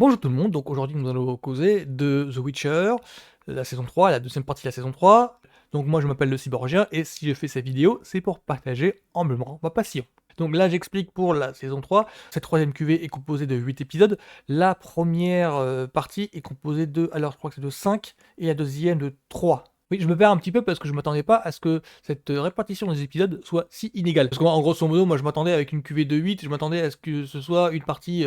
Bonjour tout le monde, donc aujourd'hui nous allons causer de The Witcher, la saison 3, la deuxième partie de la saison 3. Donc moi je m'appelle le Cyborgien et si je fais cette vidéo, c'est pour partager humblement ma passion. Donc là j'explique pour la saison 3, cette troisième QV est composée de 8 épisodes. La première partie est composée de, alors je crois que c'est de 5 et la deuxième de 3. Oui, je me perds un petit peu parce que je m'attendais pas à ce que cette répartition des épisodes soit si inégale. Parce qu'en grosso modo, moi je m'attendais avec une QV de 8, je m'attendais à ce que ce soit une partie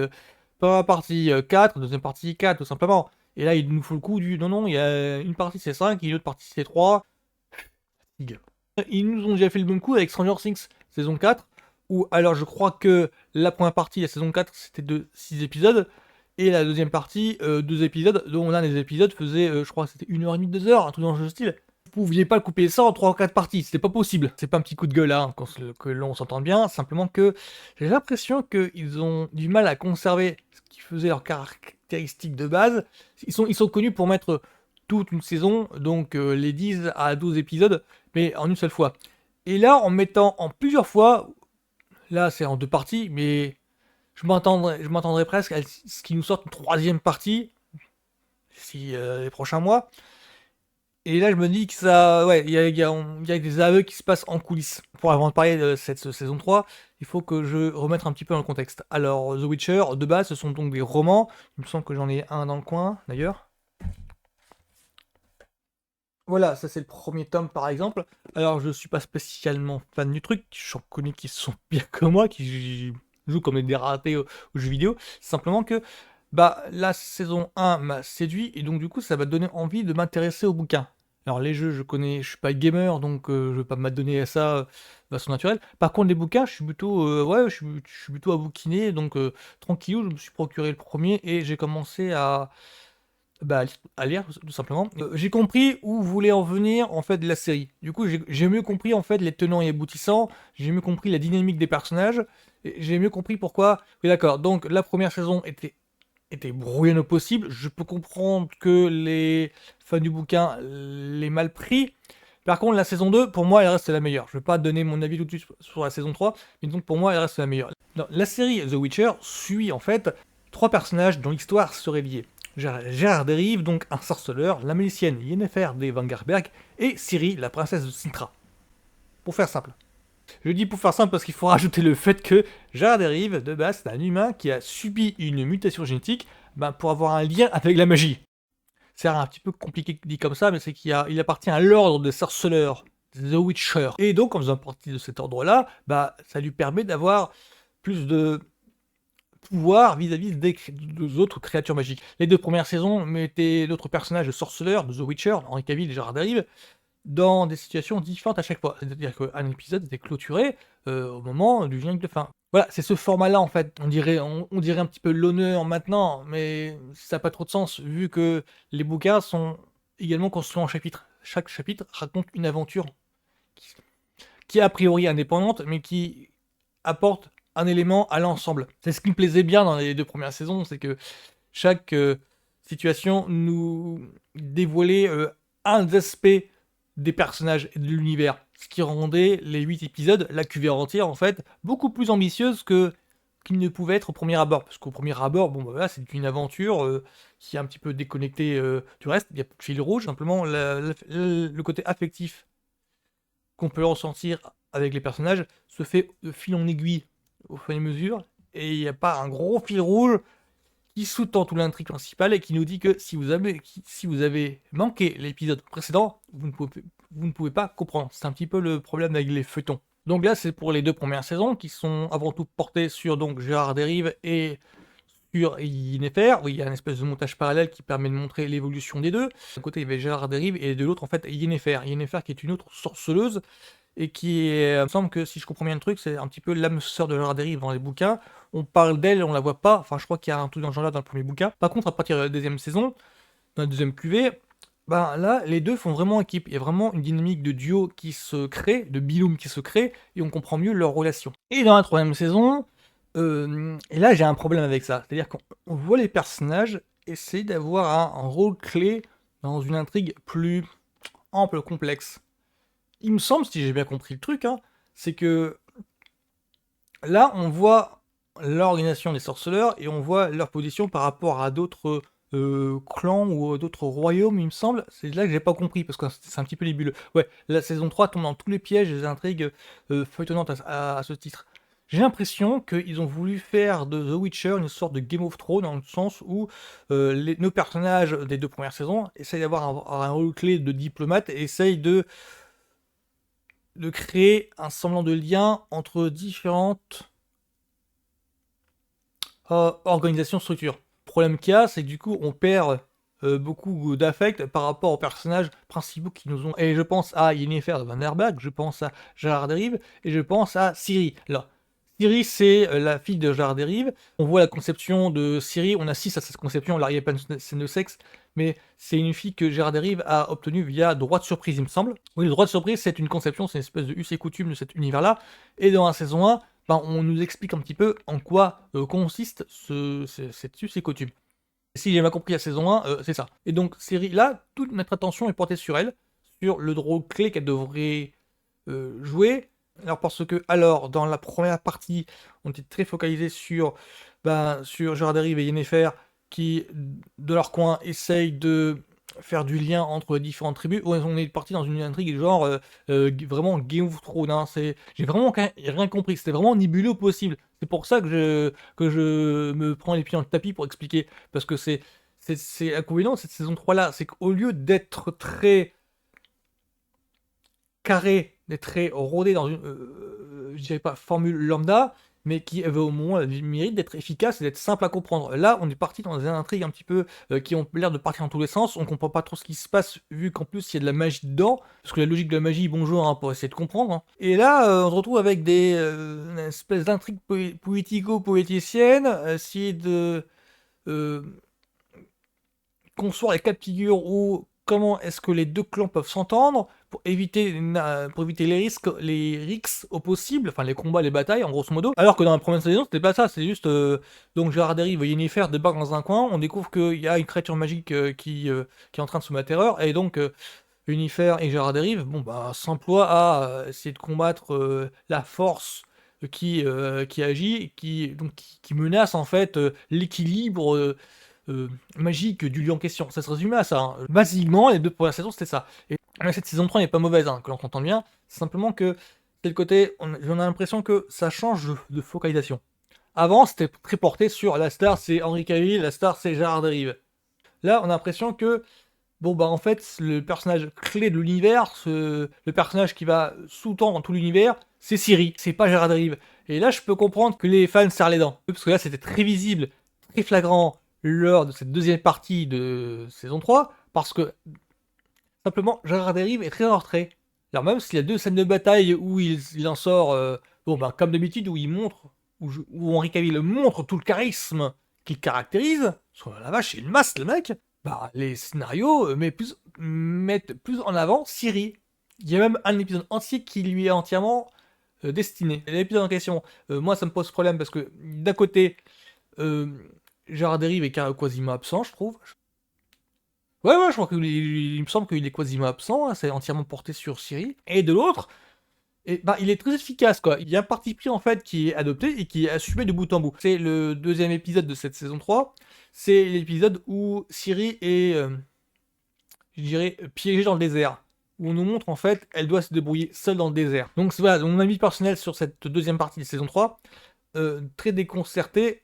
pas partie 4, deuxième partie 4, tout simplement. Et là, il nous faut le coup du non, non, il y a une partie c'est 5, et une autre partie c'est 3. Ils nous ont déjà fait le même coup avec Stranger Things saison 4, où alors je crois que la première partie, la saison 4, c'était de 6 épisodes, et la deuxième partie, 2 épisodes, dont là les épisodes faisaient, je crois que c'était 1h30, 2 heures, un truc dans ce style. Vous pouviez pas le couper ça en 3 ou 4 parties, c'était pas possible. C'est pas un petit coup de gueule hein, que l'on s'entend bien, simplement que j'ai l'impression qu'ils ont du mal à conserver ce qui faisait leurs caractéristiques de base. Ils sont connus pour mettre toute une saison, donc les 10 à 12 épisodes, mais en une seule fois. Et là, en mettant en plusieurs fois, là c'est en 2 parties, mais je m'attendrais presque à ce qu'ils nous sortent une troisième partie d'ici les prochains mois. Et là, je me dis que ça, ouais, il y a des aveux qui se passent en coulisses. Pour avant de parler de cette saison 3, il faut que je remette un petit peu dans le contexte. Alors, The Witcher, de base, ce sont donc des romans. Il me semble que j'en ai un dans le coin, d'ailleurs. Voilà, ça c'est le premier tome par exemple. Alors je suis pas spécialement fan du truc, j'en connais qui sont bien que moi, qui jouent comme des dératés aux jeux vidéo. Simplement que bah la saison 1 m'a séduit et donc du coup ça m'a donné envie de m'intéresser aux bouquins. Alors les jeux je connais, je suis pas gamer donc je vais pas m'adonner à ça de façon naturelle. Par contre les bouquins je suis plutôt ouais je suis plutôt à bouquiner donc tranquillou je me suis procuré le premier et j'ai commencé à bah, à lire tout simplement. J'ai compris où voulait en venir en fait la série. Du coup, j'ai mieux compris en fait les tenants et aboutissants. J'ai mieux compris la dynamique des personnages. Et j'ai mieux compris pourquoi. Oui, d'accord. Donc la première saison était brouillonne au possible. Je peux comprendre que les fans du bouquin l'aient mal pris. Par contre, la saison 2, pour moi, elle reste la meilleure. Je vais pas donner mon avis tout de suite sur la saison 3, mais donc pour moi, elle reste la meilleure. Non, la série The Witcher suit en fait trois personnages dont l'histoire serait liée. Gérard Derive, donc un sorceleur, la magicienne Yennefer de Wengerberg et Ciri, la princesse de Sintra. Pour faire simple. Je dis pour faire simple parce qu'il faut rajouter le fait que Gérard Derive, de base, c'est un humain qui a subi une mutation génétique pour avoir un lien avec la magie. C'est un petit peu compliqué dit comme ça, mais c'est qu'il appartient à l'ordre des sorceleurs, The Witcher. Et donc, en faisant partie de cet ordre-là, ça lui permet d'avoir plus de pouvoir vis-à-vis des autres créatures magiques. Les deux premières saisons mettaient d'autres personnages de sorceleurs, de The Witcher, Henri Cavill et Gérard Derive, dans des situations différentes à chaque fois. C'est-à-dire qu'un épisode était clôturé au moment du générique de fin. Voilà, c'est ce format-là en fait. On dirait un petit peu l'honneur maintenant, mais ça n'a pas trop de sens vu que les bouquins sont également construits en chapitres. Chaque chapitre raconte une aventure qui est a priori indépendante, mais qui apporte un élément à l'ensemble. C'est ce qui me plaisait bien dans les deux premières saisons, c'est que chaque situation nous dévoilait un aspect des personnages et de l'univers, ce qui rendait les 8 épisodes, la cuvée entière en fait, beaucoup plus ambitieuse que qu'il ne pouvait être au premier abord. Parce qu'au premier abord, bon bah voilà, c'est une aventure qui est un petit peu déconnectée du reste, il y a pas de fil rouge, simplement le côté affectif qu'on peut ressentir avec les personnages se fait de fil en aiguille au fur et à mesure, et il n'y a pas un gros fil rouge qui sous-tend toute l'intrigue principale et qui nous dit que si vous avez manqué l'épisode précédent, vous ne pouvez pas comprendre. C'est un petit peu le problème avec les feuilletons. Donc là, c'est pour les deux premières saisons qui sont avant tout portées sur donc Gérard Derive et sur Yennefer, où il y a une espèce de montage parallèle qui permet de montrer l'évolution des deux. D'un côté, il y avait Gérard Derive et de l'autre, en fait, Yennefer. Yennefer qui est une autre sorceleuse et qui est, il me semble que si je comprends bien le truc, c'est un petit peu l'âme sœur de Gérard Derive dans les bouquins. On parle d'elle, on la voit pas. Enfin, je crois qu'il y a un truc dans ce genre-là dans le premier bouquin. Par contre, à partir de la deuxième saison, dans la deuxième cuvée, là, les deux font vraiment équipe. Il y a vraiment une dynamique de duo qui se crée, de binôme qui se crée, et on comprend mieux leur relation. Et dans la troisième saison, et là j'ai un problème avec ça. C'est-à-dire qu'on voit les personnages essayer d'avoir un rôle clé dans une intrigue plus ample, complexe. Il me semble, si j'ai bien compris le truc, hein, c'est que là on voit l'organisation des sorceleurs et on voit leur position par rapport à d'autres clans ou d'autres royaumes, il me semble. C'est là que j'ai pas compris parce que c'est un petit peu nébuleux. Ouais, la saison 3 tombe dans tous les pièges et les intrigues feuilletonnantes à ce titre. J'ai l'impression qu'ils ont voulu faire de The Witcher une sorte de Game of Thrones dans le sens où nos personnages des 2 premières saisons essayent d'avoir un rôle clé de diplomate et essayent de créer un semblant de lien entre différentes organisation, structure. Le problème qu'il y a, c'est que du coup, on perd beaucoup d'affect par rapport aux personnages principaux qui nous ont. Et je pense à Yennefer de Van der Berg, je pense à Gérard Derive, et je pense à Ciri. Alors, Ciri, c'est la fille de Gérard Derive. On voit la conception de Ciri, on assiste à cette conception, là, il n'y a pas une scène de sexe, mais c'est une fille que Gérard Derive a obtenue via droit de surprise, il me semble. Oui, le droit de surprise, c'est une conception, c'est une espèce de us et coutume de cet univers-là. Et dans la saison 1, ben, on nous explique un petit peu en quoi consiste cette us et coutume. Si j'ai bien compris la saison 1, c'est ça. Et donc, série là, toute notre attention est portée sur elle, sur le rôle clé qu'elle devrait jouer. Alors, parce que, alors, dans la première partie, on était très focalisé sur Gérard Derive et Yennefer qui, de leur coin, essayent de faire du lien entre les différentes tribus. Ouais, on est parti dans une intrigue genre vraiment Game of Thrones. Hein. J'ai vraiment rien compris. C'était vraiment nébuleux au possible. C'est pour ça que je me prends les pieds dans le tapis pour expliquer. Parce que c'est inconvénient de cette saison 3 là. C'est qu'au lieu d'être très carré, d'être très rodé dans une, je dirais pas formule lambda, mais qui avait au moins le mérite d'être efficace et d'être simple à comprendre. Là, on est parti dans des intrigues un petit peu qui ont l'air de partir dans tous les sens. On comprend pas trop ce qui se passe, vu qu'en plus il y a de la magie dedans. Parce que la logique de la magie, bonjour, hein, pour essayer de comprendre. Hein. Et là, on se retrouve avec une espèce d'intrigue politico-poéticienne, essayer de euh, construire les cas de figure où comment est-ce que les deux clans peuvent s'entendre pour éviter les risques au possible, enfin les combats, les batailles, en grosso modo. Alors que dans la première saison, c'était pas ça, c'est juste donc Gérard Derive et Yennefer débarquent dans un coin, on découvre qu'il y a une créature magique qui est en train de se mettre terreur, et donc Yennefer et Gérard Derive, bon bah, s'emploient à essayer de combattre la force qui agit, qui menace en fait l'équilibre magique du lieu en question. Ça se résumait à ça. Hein. Basiquement, les 2 premières saisons, c'était ça. Et cette saison 3 n'est pas mauvaise, hein, que l'on entend bien. C'est simplement que, c'est le côté, j'en ai l'impression que ça change de focalisation. Avant, c'était très porté sur la star, c'est Henry Cavill, la star, c'est Gérard Derive. Là, on a l'impression que, bon, bah en fait, le personnage clé de l'univers, le personnage qui va sous-tendre tout l'univers, c'est Ciri, c'est pas Gérard Derive. Et là, je peux comprendre que les fans serrent les dents. Parce que là, c'était très visible, très flagrant lors de cette deuxième partie de saison 3, parce que simplement Gérard Derive est très en retrait. Alors même s'il y a 2 scènes de bataille où il en sort, bon ben comme d'habitude, où il montre, où Henry Cavill montre tout le charisme qu'il caractérise, sur la vache, il masse le mec, bah les scénarios mettent plus en avant Ciri. Il y a même un épisode entier qui lui est entièrement destiné. L'épisode en question, moi ça me pose problème parce que d'un côté, euh, Gérard Derive est quasiment absent, je trouve. Ouais, ouais, je crois il me semble qu'il est quasiment absent, hein, c'est entièrement porté sur Siri. Et de l'autre, bah, il est très efficace, quoi. Il y a un parti pris, en fait, qui est adopté et qui est assumé de bout en bout. C'est le deuxième épisode de cette saison 3. C'est l'épisode où Siri est, je dirais, piégée dans le désert. Où on nous montre, en fait, elle doit se débrouiller seule dans le désert. Donc, voilà, mon avis personnel sur cette deuxième partie de saison 3, très déconcerté,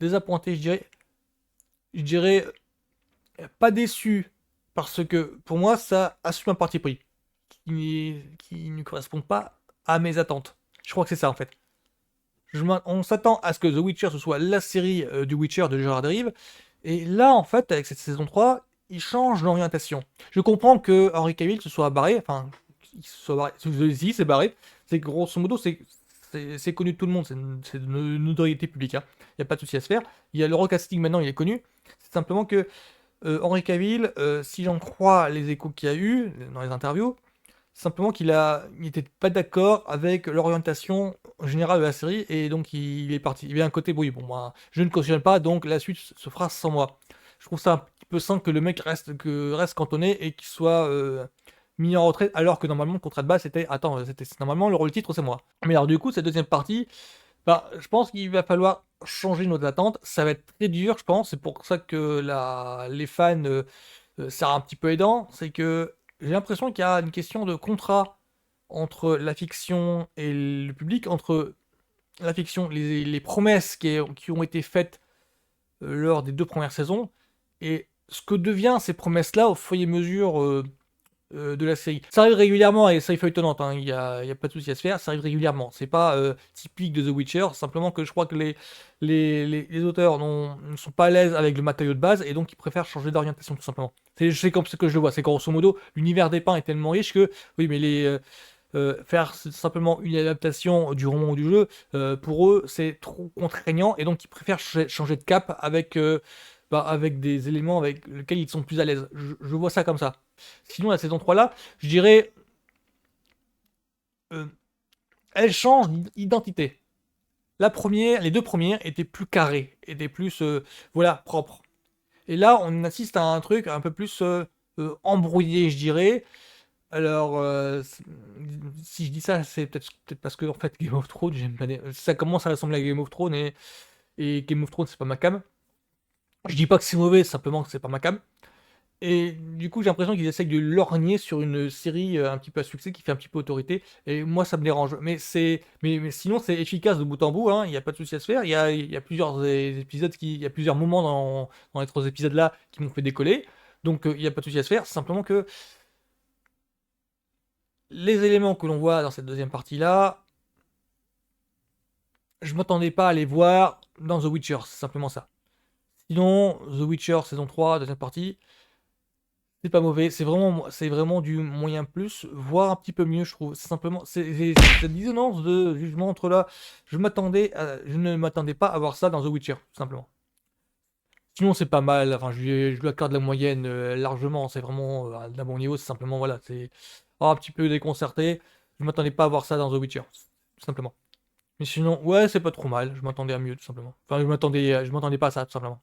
désappointé, je dirais pas déçu, parce que pour moi, ça assume un parti pris qui ne correspond pas à mes attentes. Je crois que c'est ça en fait. On s'attend à ce que The Witcher ce soit la série du Witcher de Gérard Derive, et là en fait, avec cette saison 3, il change d'orientation. Je comprends que Henry Cavill se soit barré, enfin, il se soit barré, si c'est barré, c'est grosso modo, c'est connu de tout le monde, c'est de notoriété publique, hein. Il n'y a pas de souci à se faire. Il y a le recasting maintenant, il est connu. C'est simplement que Henry Cavill, si j'en crois les échos qu'il y a eu dans les interviews, simplement qu'il n'était pas d'accord avec l'orientation générale de la série et donc il est parti. Il y a un côté, oui, bon, moi, je ne cautionne pas, donc la suite se fera sans moi. Je trouve ça un petit peu simple que le mec reste cantonné et qu'il soit mis en retraite, alors que normalement le contrat de base c'était, attends, normalement le rôle titre c'est moi. Mais alors du coup, cette deuxième partie, Bah, je pense qu'il va falloir changer nos attentes. Ça va être très dur, je pense. C'est pour ça que les fans, c'est un petit peu aidant. C'est que j'ai l'impression qu'il y a une question de contrat entre la fiction et le public, entre la fiction, les promesses qui ont été faites lors des 2 premières saisons, et ce que devient ces promesses-là au fur et à mesure de la série. Ça arrive régulièrement et ça est feuilletonnante, hein, y a pas de souci à se faire, ça arrive régulièrement. C'est pas typique de The Witcher, simplement que je crois que les auteurs ne sont pas à l'aise avec le matériau de base et donc ils préfèrent changer d'orientation tout simplement. C'est comme ça que je le vois, c'est grosso modo, l'univers des peint est tellement riche que, oui, mais faire simplement une adaptation du roman ou du jeu, pour eux, c'est trop contraignant et donc ils préfèrent changer de cap avec des éléments avec lesquels ils sont plus à l'aise. Je vois ça comme ça. Sinon, la saison 3 là, je dirais, euh, elle change d'identité. Les 2 premières étaient plus carrées, étaient plus, voilà, propres. Et là, on assiste à un truc un peu plus embrouillé, je dirais. Alors, si je dis ça, c'est peut-être parce que en fait Game of Thrones, j'aime pas ça commence à ressembler à Game of Thrones et Game of Thrones, c'est pas ma cam. Je dis pas que c'est mauvais, simplement que c'est pas ma cam. Et du coup, j'ai l'impression qu'ils essayent de lorgner sur une série un petit peu à succès qui fait un petit peu autorité. Et moi, ça me dérange. Mais sinon, c'est efficace de bout en bout, hein. Il n'y a pas de souci à se faire. Il y a plusieurs épisodes il y a plusieurs moments dans les 3 épisodes là qui m'ont fait décoller. Donc, il n'y a pas de souci à se faire. C'est simplement que les éléments que l'on voit dans cette deuxième partie-là, je m'attendais pas à les voir dans The Witcher. C'est simplement ça. Sinon, The Witcher saison 3, deuxième partie, c'est pas mauvais, c'est vraiment du moyen plus, voire un petit peu mieux, je trouve. C'est simplement, cette dissonance de jugement entre là, je ne m'attendais pas à voir ça dans The Witcher, tout simplement. Sinon, c'est pas mal, enfin, je lui accorde la moyenne largement, c'est vraiment d'un bon niveau, c'est simplement, voilà, c'est un petit peu déconcerté. Je m'attendais pas à voir ça dans The Witcher, tout simplement. Mais sinon, ouais, c'est pas trop mal, je m'attendais à mieux, tout simplement. Enfin, je m'attendais pas à ça, tout simplement.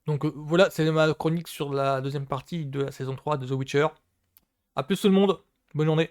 Donc voilà, c'est ma chronique sur la deuxième partie de la saison 3 de The Witcher. A plus tout le monde, bonne journée.